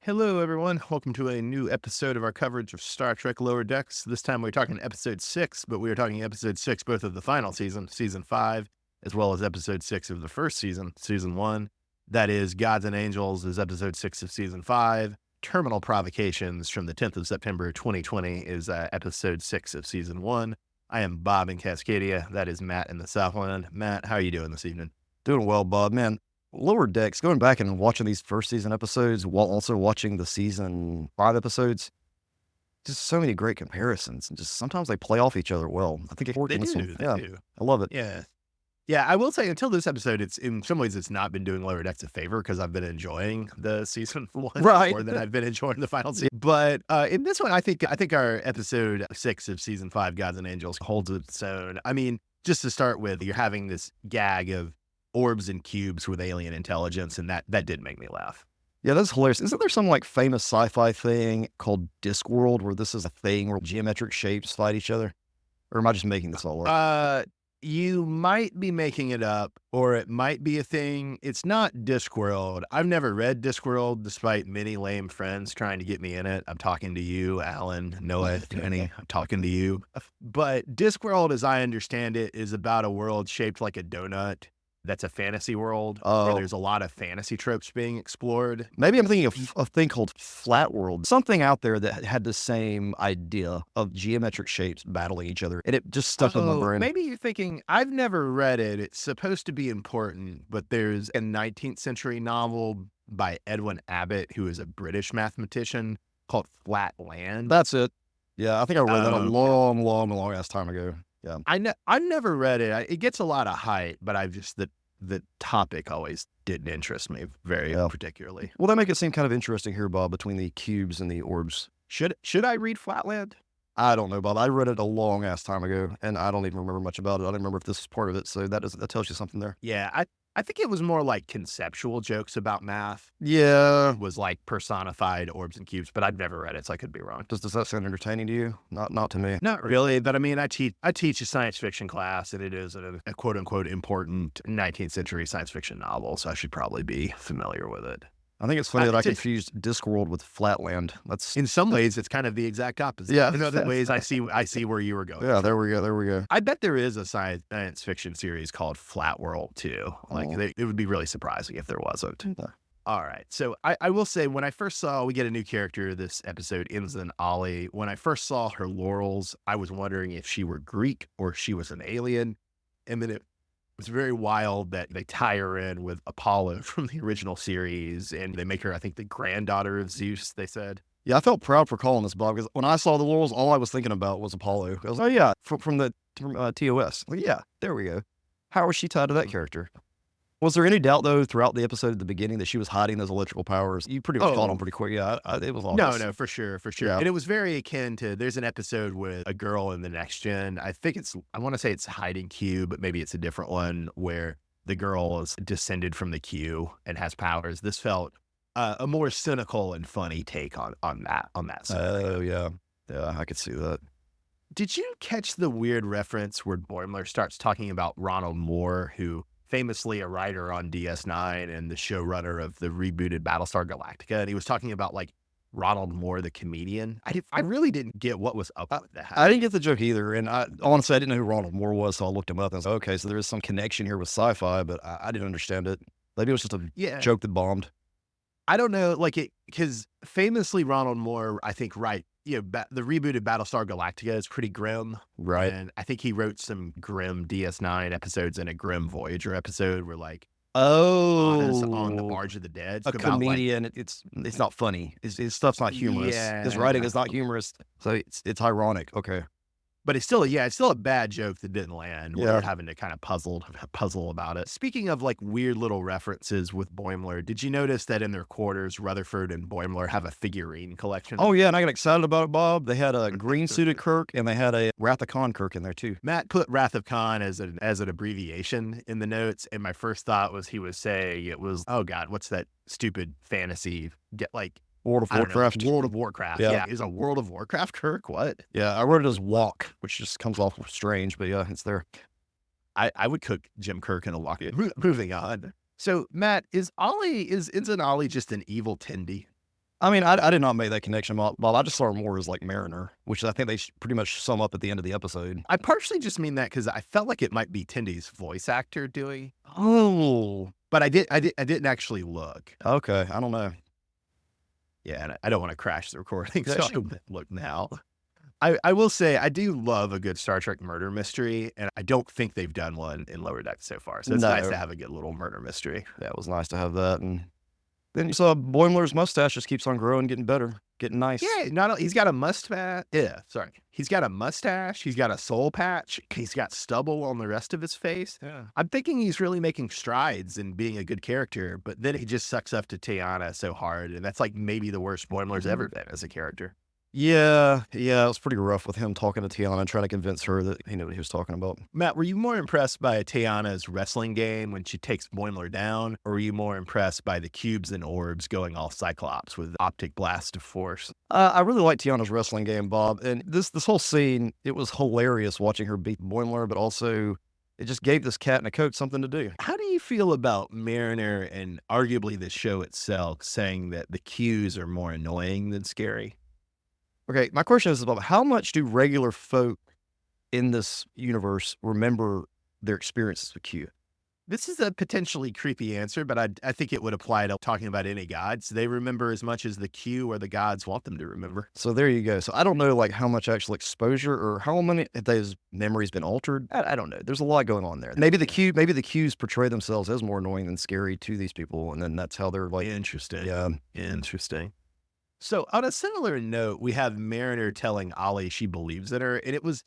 Hello, everyone. Welcome to a new episode of our coverage of Star Trek Lower Decks. This time we're talking episode 6, but we are talking episode 6 both of the final season, season 5, as well as episode 6 of the first season, season 1. That is Gods and Angels is episode 6 of season 5. Terminal Provocations from the 10th of September 2020 is episode 6 of season 1. I am Bob in Cascadia. That is Matt in the Southland. Matt, how are you doing this evening? Doing well, Bob. Man, Lower Decks, going back and watching these first season episodes while also watching the season 5 episodes, just so many great comparisons. And just sometimes they play off each other well. I think it worked They in this do. one. They Yeah, do. I love it. Yeah. Yeah, I will say until this episode, it's in some ways it's not been doing Lower Decks a favor because I've been enjoying the season 1 Right. more than I've been enjoying the final season. But in this one, I think our episode 6 of season 5, Gods and Angels, holds its own. I mean, just to start with, you're having this gag of orbs and cubes with alien intelligence, and that did make me laugh. Yeah, that's hilarious. Isn't there some like famous sci-fi thing called Discworld where this is a thing where geometric shapes fight each other? Or am I just making this all up? You might be making it up, or it might be a thing. It's not Discworld. I've never read Discworld, despite many lame friends trying to get me in it. I'm talking to you, Alan, Noah, Kenny. I'm talking to you. But Discworld, as I understand it, is about a world shaped like a donut. That's a fantasy world where Oh, there's a lot of fantasy tropes being explored. maybe I'm thinking of a thing called Flat World. Something out there that had the same idea of geometric shapes battling each other. And it just stuck in my brain. Maybe you're thinking, I've never read it. It's supposed to be important, but there's a 19th century novel by Edwin Abbott, who is a British mathematician, called Flat Land. That's it. Yeah, I think I read that a Um, long ass time ago. Yeah. I've never read it. It gets a lot of hype, but I've just the topic always didn't interest me very Yeah. particularly. Well, that make it seem kind of interesting here, Bob, between the cubes and the orbs. Should I read Flatland? I don't know, Bob. I read it a long ass time ago, and I don't even remember much about it. I don't remember if this is part of it, so that tells you something there. Yeah, I think it was more like conceptual jokes about math. Yeah. Was like personified orbs and cubes, but I've never read it, so I could be wrong. Does that sound entertaining to you? Not to me. Not really, but I mean, I teach a science fiction class, and it is a quote unquote important 19th century science fiction novel, so I should probably be familiar with it. I think it's funny that I It's confused Discworld with Flatland. That's in some ways it's kind of the exact opposite. Yeah. In other ways, I see where you were going. yeah. There we go. I bet there is a science fiction series called Flat World too. Like Oh. it would be really surprising if there wasn't. Yeah. All right. So I will say when I first saw we get a new character this episode, Inzan Ali, when I first saw her laurels, I was wondering if she were Greek or she was an alien. And then it was very wild that they tie her in with Apollo from the original series and they make her, I think, the granddaughter of Zeus, they said. Yeah, I felt proud for calling this, Bob, because when I saw the laurels, all I was thinking about was Apollo. I was like, oh yeah, from TOS. Like, yeah, there we go. How was she tied to that character? Was there any doubt though throughout the episode at the beginning that she was hiding those electrical powers? You pretty much caught on pretty quick. Yeah, it was obvious. No, for sure. Yeah. And it was very akin to, there's an episode with a girl in the next gen. I want to say it's Hiding Q, but maybe it's a different one where the girl is descended from the Q and has powers. This felt a more cynical and funny take on that side. Oh yeah, I could see that. Did you catch the weird reference where Boimler starts talking about Ronald Moore, who famously a writer on DS9 and the showrunner of the rebooted Battlestar Galactica, and he was talking about like Ronald Moore, the comedian? I really didn't get what was up with that. I didn't get the joke either, and honestly I didn't know who Ronald Moore was, so I looked him up and I was like, okay, so there is some connection here with sci-fi, but I didn't understand it. Maybe it was just a joke that bombed. I don't know, like it, because famously Ronald Moore, I think, the rebooted Battlestar Galactica is pretty grim. Right. And I think he wrote some grim DS9 episodes and a grim Voyager episode where like, on the Barge of the Dead. A comedian, it's not funny. His stuff's not humorous. His writing is not humorous, so it's ironic. Okay. But it's still a bad joke that didn't land. Yeah. We're having to kind of puzzle about it. Speaking of like weird little references with Boimler, did you notice that in their quarters, Rutherford and Boimler have a figurine collection? Oh yeah, and I got excited about it, Bob. They had a green suited Kirk, and they had a Wrath of Khan Kirk in there too. Matt put Wrath of Khan as an abbreviation in the notes, and my first thought was he was saying it was, oh God, what's that stupid fantasy? World of Warcraft. World of Warcraft. Yeah. Yeah. Is a World of Warcraft Kirk? What? Yeah, I wrote it as walk, which just comes off strange, but yeah, it's there. I would cook Jim Kirk in a walk. Moving on. So Matt, is Inzan Ollie just an evil Tendi? I mean, I did not make that connection, Bob. I just saw her more as like Mariner, which I think they pretty much sum up at the end of the episode. I partially just mean that because I felt like it might be Tindy's voice actor doing, Oh, but I didn't actually look. okay. I don't know. Yeah, and I don't want to crash the recording, Yeah, so I won't look now. I will say I do love a good Star Trek murder mystery, and I don't think they've done one in Lower Decks so far. So it's nice to have a good little murder mystery. Yeah, it was nice to have that. And then you saw Boimler's mustache just keeps on growing, getting better, getting nice. Yeah, not he's got a mustache. Yeah, sorry. He's got a mustache. He's got a soul patch. He's got stubble on the rest of his face. Yeah. I'm thinking he's really making strides in being a good character, but then he just sucks up to Tiana so hard, and that's like maybe the worst Boimler's ever been as a character. Yeah, it was pretty rough with him talking to Tiana and trying to convince her that he knew what he was talking about. Matt, were you more impressed by Tiana's wrestling game when she takes Boimler down, or were you more impressed by the cubes and orbs going all Cyclops with optic blast of force? I really like Tiana's wrestling game, Bob. And this whole scene, it was hilarious watching her beat Boimler, but also it just gave this cat in a coat something to do. How do you feel about Mariner and arguably the show itself saying that the Qs are more annoying than scary? Okay, my question is about how much do regular folk in this universe remember their experiences with Q? This is a potentially creepy answer, but I think it would apply to talking about any gods. They remember as much as the Q or the gods want them to remember. So there you go. So I don't know like how much actual exposure or how many of those memories been altered. I don't know. There's a lot going on there. Maybe the Qs portray themselves as more annoying than scary to these people, and then that's how they're like Interesting. Yeah. Interesting. So on a similar note, we have Mariner telling Ollie she believes in her. And it was,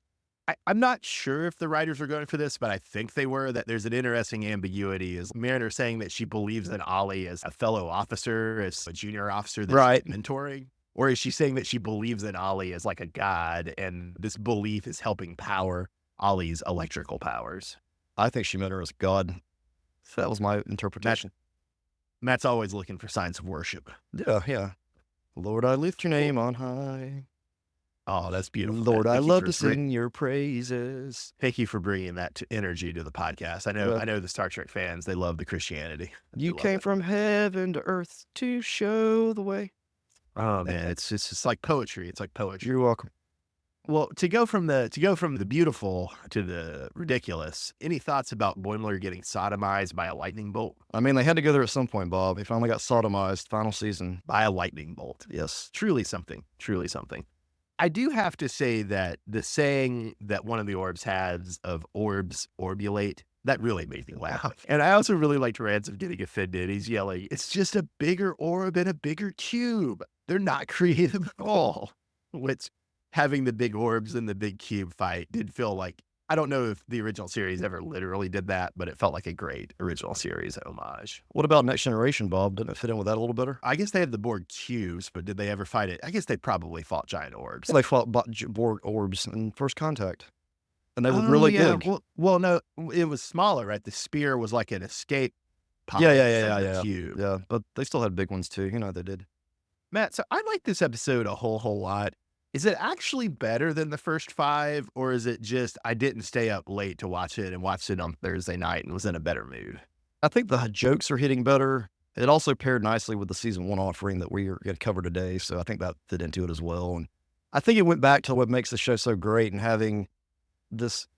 I'm not sure if the writers were going for this, but I think they were, that there's an interesting ambiguity. Is Mariner saying that she believes in Ollie as a fellow officer, as a junior officer that she's mentoring? Or is she saying that she believes in Ollie as like a god and this belief is helping power Ollie's electrical powers? I think she meant her as God. So that was my interpretation. Matt's always looking for signs of worship. Yeah. Lord, I lift your name on high. Oh, that's beautiful. Lord, I love to sing your praises. Thank you for bringing that energy to the podcast. I know the Star Trek fans, they love the Christianity. You came from heaven to earth to show the way. Oh man, it's just like poetry. It's like poetry. You're welcome. Well, to go from the beautiful to the ridiculous, any thoughts about Boimler getting sodomized by a lightning bolt? I mean, they had to go there at some point, Bob. He finally got sodomized, final season. By a lightning bolt. Yes. Truly something. Truly something. I do have to say that the saying that one of the orbs has of orbs orbulate, that really made me laugh. And I also really liked Ransom getting offended. He's yelling, it's just a bigger orb and a bigger cube. They're not creative at all. Which, having the big orbs and the big cube fight did feel like, I don't know if the original series ever literally did that, but it felt like a great original series homage. What about Next Generation, Bob? Didn't it fit in with that a little better? I guess they had the Borg cubes, but did they ever fight it? I guess they probably fought giant orbs. They fought Borg orbs in First Contact. And they were really big. Well, no, it was smaller, right? The spear was like an escape pod. Yeah. Cube. Yeah, but they still had big ones too. You know they did. Matt, so I like this episode a whole lot. Is it actually better than the first 5, or is it just I didn't stay up late to watch it and watched it on Thursday night and was in a better mood? I think the jokes are hitting better. It also paired nicely with the season 1 offering that we're going to cover today, so I think that fit into it as well. And I think it went back to what makes the show so great and having this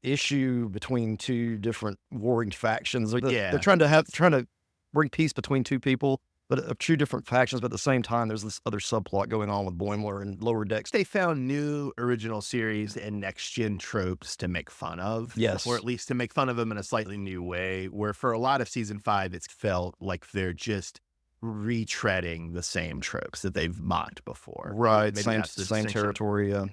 issue between two different warring factions. They're trying to bring peace between two people, but two different factions, but at the same time, there's this other subplot going on with Boimler and Lower Decks. They found new original series and next-gen tropes to make fun of. Yes. Or at least to make fun of them in a slightly new way, where for a lot of season 5, it's felt like they're just retreading the same tropes that they've mocked before. Right, Maybe same territory, a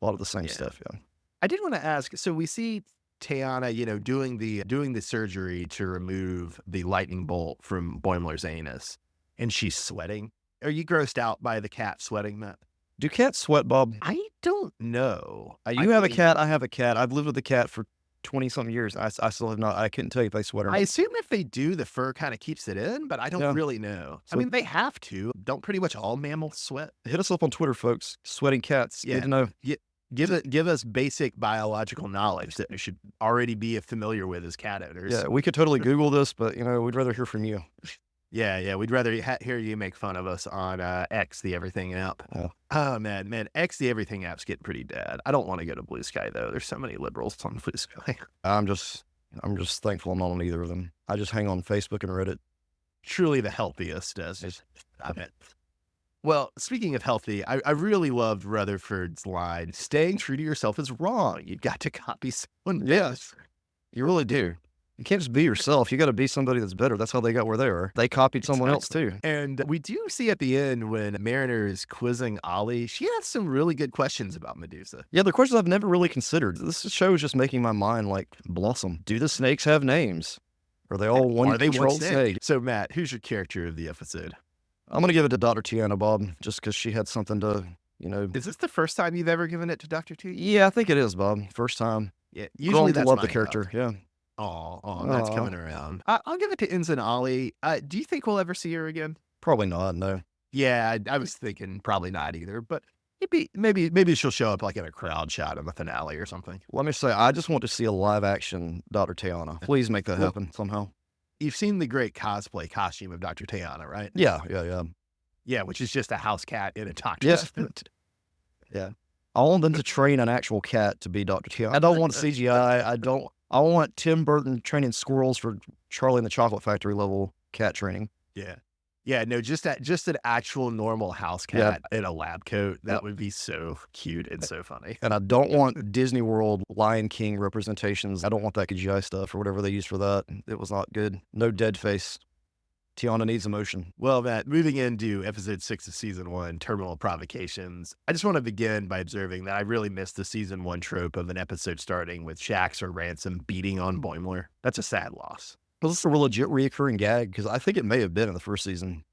lot of the same stuff, yeah. I did want to ask, so we see Tiana, doing the surgery to remove the lightning bolt from Boimler's anus, and she's sweating. Are you grossed out by the cat sweating, Matt? Do cats sweat, Bob? I don't know. You have a cat, I have a cat. I've lived with a cat for 20-something years. I still have not. I couldn't tell you if they sweat or not. I assume if they do, the fur kind of keeps it in, but I don't really know. So, I mean, they have to. Don't pretty much all mammals sweat? Hit us up on Twitter, folks. Sweating cats. Yeah. Need to know. Give us basic biological knowledge that we should already be familiar with as cat owners. Yeah, we could totally Google this, but we'd rather hear from you. Yeah, we'd rather hear you make fun of us on X, the Everything app. Yeah. Oh, man, X, the Everything app's getting pretty dead. I don't want to go to Blue Sky, though. There's so many liberals on Blue Sky. I'm just thankful I'm not on either of them. I just hang on Facebook and Reddit. Truly the healthiest, as I bet. Well, speaking of healthy, I really loved Rutherford's line, "Staying true to yourself is wrong. You've got to copy someone." Yes, you really do. You can't just be yourself. You got to be somebody that's better. That's how they got where they are. They copied someone else too. And we do see at the end when Mariner is quizzing Ollie, she has some really good questions about Medusa. Yeah, the questions I've never really considered. This show is just making my mind like blossom. Do the snakes have names? Are they all one controlled snake? So, Matt, who's your character of the episode? I'm going to give it to Dr. Tiana, Bob, just because she had something to, Is this the first time you've ever given it to Dr. T? Yeah, I think it is, Bob. First time. Yeah, usually that's love the character. Yeah. Oh, that's coming around. I'll give it to Ensign Ollie. Do you think we'll ever see her again? Probably not, no. Yeah, I was thinking probably not either, but maybe she'll show up like in a crowd shot in the finale or something. Let me say, I just want to see a live action Dr. Tiana. Please make that happen somehow. You've seen the great cosplay costume of Dr. Tiana, right? Yeah. Yeah, which is just a house cat in a doctor's suit. Yeah. I want them to train an actual cat to be Dr. Tiana. I don't want CGI. I want Tim Burton training squirrels for Charlie and the Chocolate Factory level cat training. Yeah, no, just an actual normal house cat in a lab coat. That would be so cute and so funny. And I don't want Disney World Lion King representations. I don't want that CGI stuff or whatever they used for that. It was not good. No dead face. Tiana needs emotion. Well, Matt, moving into episode 6 of season 1, Terminal Provocations, I just want to begin by observing that I really missed the season 1 trope of an episode starting with Shax or Ransom beating on Boimler. That's a sad loss. Was this a legit reoccurring gag? Because I think it may have been in the first season.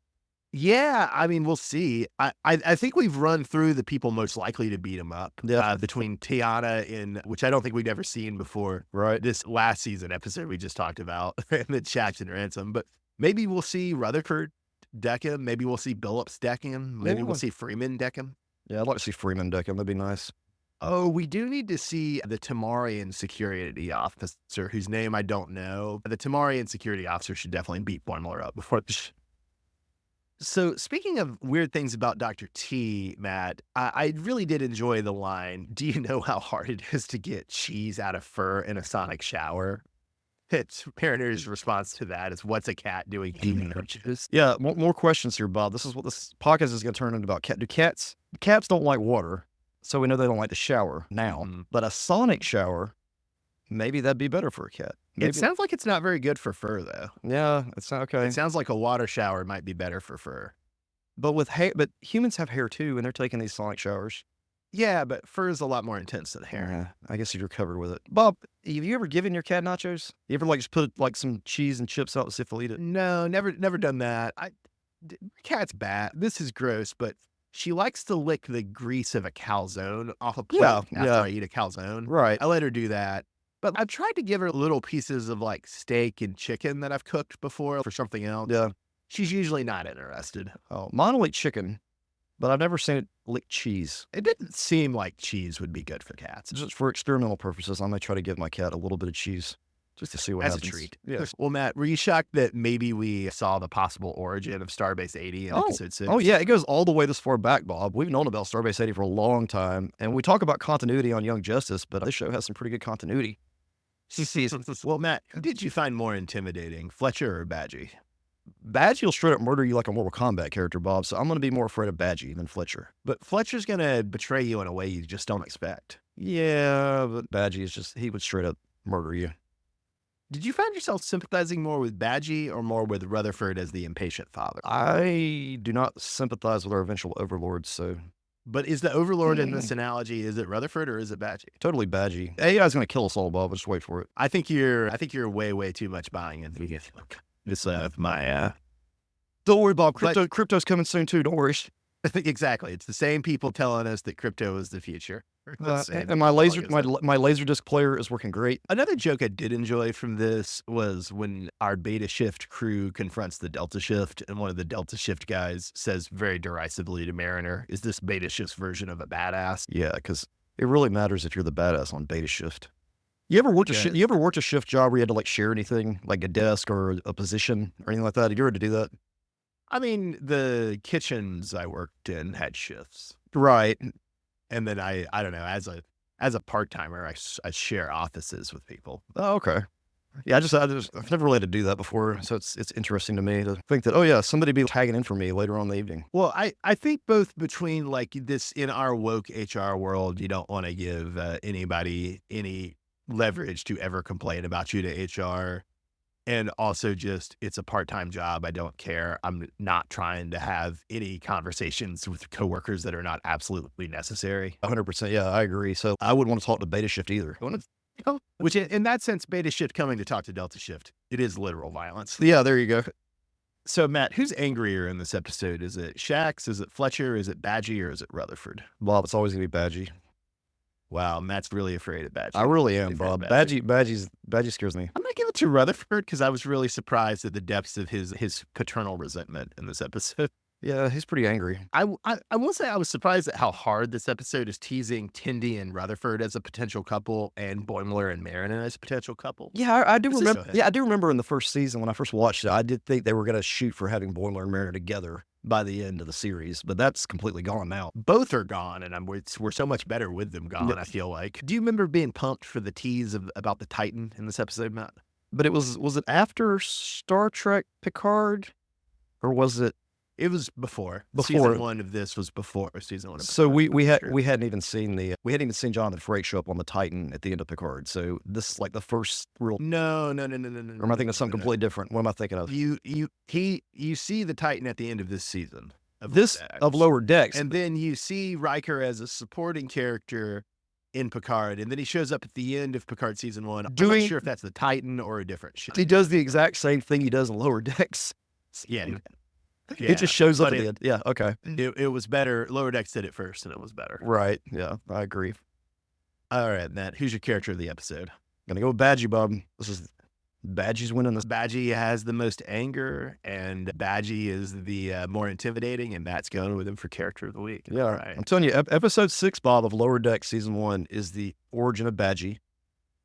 Yeah, I mean, we'll see. I think we've run through the people most likely to beat him up between Tiana and, which I don't think we'd ever seen before, right? This last season episode we just talked about, and then Shax and Ransom. But maybe we'll see Rutherford deck him. Maybe we'll see Billups deck him. Maybe we'll see Freeman deck him. Yeah, I'd like to see Freeman deck him. That'd be nice. Oh, we do need to see the Tamarian security officer, whose name I don't know. The Tamarian security officer should definitely beat Boimler up before the So speaking of weird things about Dr. T, Matt, I really did enjoy the line, "Do you know how hard it is to get cheese out of fur in a sonic shower?" It's Mariner's response to that is, "What's a cat doing eating oranges?" Yeah, more questions here, Bob. This is what this podcast is going to turn into about. Cats don't like water, so we know they don't like to shower now. But a sonic shower, maybe that'd be better for a cat. Maybe. It sounds like it's not very good for fur, though. Yeah, it's not okay. It sounds like a water shower might be better for fur. But with hair, but humans have hair too, and they're taking these sonic showers. Yeah, but fur is a lot more intense than hair. I guess you're covered with it. Bob, have you ever given your cat nachos? You ever just put some cheese and chips out and see if they'll eat it? No, never done that. Cat's bad. This is gross, but she likes to lick the grease of a calzone off a plate after I eat a calzone. Right. I let her do that. But I've tried to give her little pieces of like steak and chicken that I've cooked before for something else. Yeah. She's usually not interested. Oh, mine will eat chicken, but I've never seen it lick cheese. It didn't seem like cheese would be good for cats. Just for experimental purposes, I might try to give my cat a little bit of cheese just to see what happens. As a treat. Yeah. Well, Matt, were you shocked that maybe we saw the possible origin of Starbase 80 in episode 6? Oh, yeah. It goes all the way this far back, Bob. We've known about Starbase 80 for a long time, and we talk about continuity on Young Justice, but this show has some pretty good continuity. Well, Matt, who did you find more intimidating, Fletcher or Badgie? Badgie will straight up murder you like a Mortal Kombat character, Bob, so I'm going to be more afraid of Badgie than Fletcher. But Fletcher's going to betray you in a way you just don't expect. Yeah, but Badgie is he would straight up murder you. Did you find yourself sympathizing more with Badgie or more with Rutherford as the impatient father? I do not sympathize with our eventual overlords, so... But is the overlord in this analogy, is it Rutherford or is it Badgie? Totally Badgie. AI's going to kill us all, Bob. Just wait for it. I think you're way too much buying into this my Don't worry, Bob. Crypto's coming soon too. Don't worry. I think exactly. It's the same people telling us that crypto is the future. And my laser disc player is working great. Another joke I did enjoy from this was when our Beta Shift crew confronts the Delta Shift, and one of the Delta Shift guys says very derisively to Mariner, "Is this Beta Shift's version of a badass?" Yeah, because it really matters if you're the badass on Beta Shift. You ever worked Okay. you ever worked a shift job where you had to like share anything, like a desk or a position or anything like that? Did you ever to do that? I mean, the kitchens I worked in had shifts, Right. and then I don't know, as a part timer, I share offices with people. Oh, okay. Yeah, I've never really had to do that before, so it's interesting to me to think that, oh yeah, somebody be tagging in for me later on in the evening. Well, I think both between like this in our woke HR world, you don't want to give anybody any leverage to ever complain about you to HR. And also just it's a part-time job. I don't care. I'm not trying to have any conversations with coworkers that are not absolutely necessary. 100%. Yeah, I agree. So I wouldn't want to talk to Beta Shift either. Which in that sense, Beta Shift coming to talk to Delta Shift, it is literal violence. Yeah, there you go. So Matt, who's angrier in this episode? Is it Shax? Is it Fletcher? Is it Badgie? Or is it Rutherford? Bob, it's always gonna be Badgie. Wow, Matt's really afraid of Badgie. I really am, Really afraid of Bob. Badgie. Badgie scares me. I'm gonna give it to Rutherford because I was really surprised at the depths of his paternal resentment in this episode. Yeah, he's pretty angry. I will say I was surprised at how hard this episode is teasing Tindy and Rutherford as a potential couple and Boimler and Marin as a potential couple. Yeah, I do Let's just remember. go ahead. Yeah, I do remember in the first season when I first watched it, I did think they were gonna shoot for having Boimler and Mariner together by the end of the series, but that's completely gone now. Both are gone, and we're so much better with them gone. Yeah. I feel like. Do you remember being pumped for the tease about the Titan in this episode, Matt? But was it after Star Trek Picard, or was it? It was before. Before. Season 1 of this was before season 1 of So Picard, we for sure. hadn't even seen Jonathan Frakes show up on the Titan at the end of Picard. So this is like the first real. No. Or am I thinking of something completely different? What am I thinking of? You see the Titan at the end of this season. This of Lower Decks. And then you see Riker as a supporting character in Picard, and then he shows up at the end of Picard season 1. I'm Doing- not sure if that's the Titan or a different ship. He does the exact same thing he does in Lower Decks. Yeah. It just shows up But at the end. Yeah, okay. It was better. Lower Decks did it first, and it was better. Right. Yeah, I agree. All right, Matt, who's your character of the episode? Gonna go with Badgie, Bob. This is Badgie's winning this. Badgie has the most anger, and Badgie is the more intimidating, and Matt's going with him for character of the week. Yeah, All right. I'm telling you, episode 6, Bob, of Lower Decks season 1 is the origin of Badgie,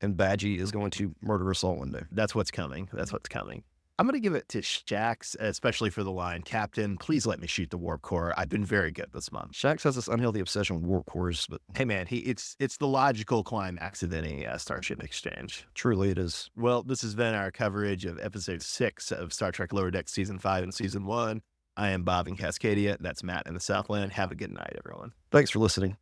and Badgie is going to murder us all one day. That's what's coming. That's what's coming. I'm going to give it to Shax, especially for the line, Captain, please let me shoot the warp core. I've been very good this month. Shax has this unhealthy obsession with warp cores, but Hey, man, it's the logical climax of any Starship Exchange. truly it is. Well, this has been our coverage of episode 6 of Star Trek Lower Decks season 5 and season 1. I am Bob in Cascadia. That's Matt in the Southland. Have a good night, everyone. Thanks for listening.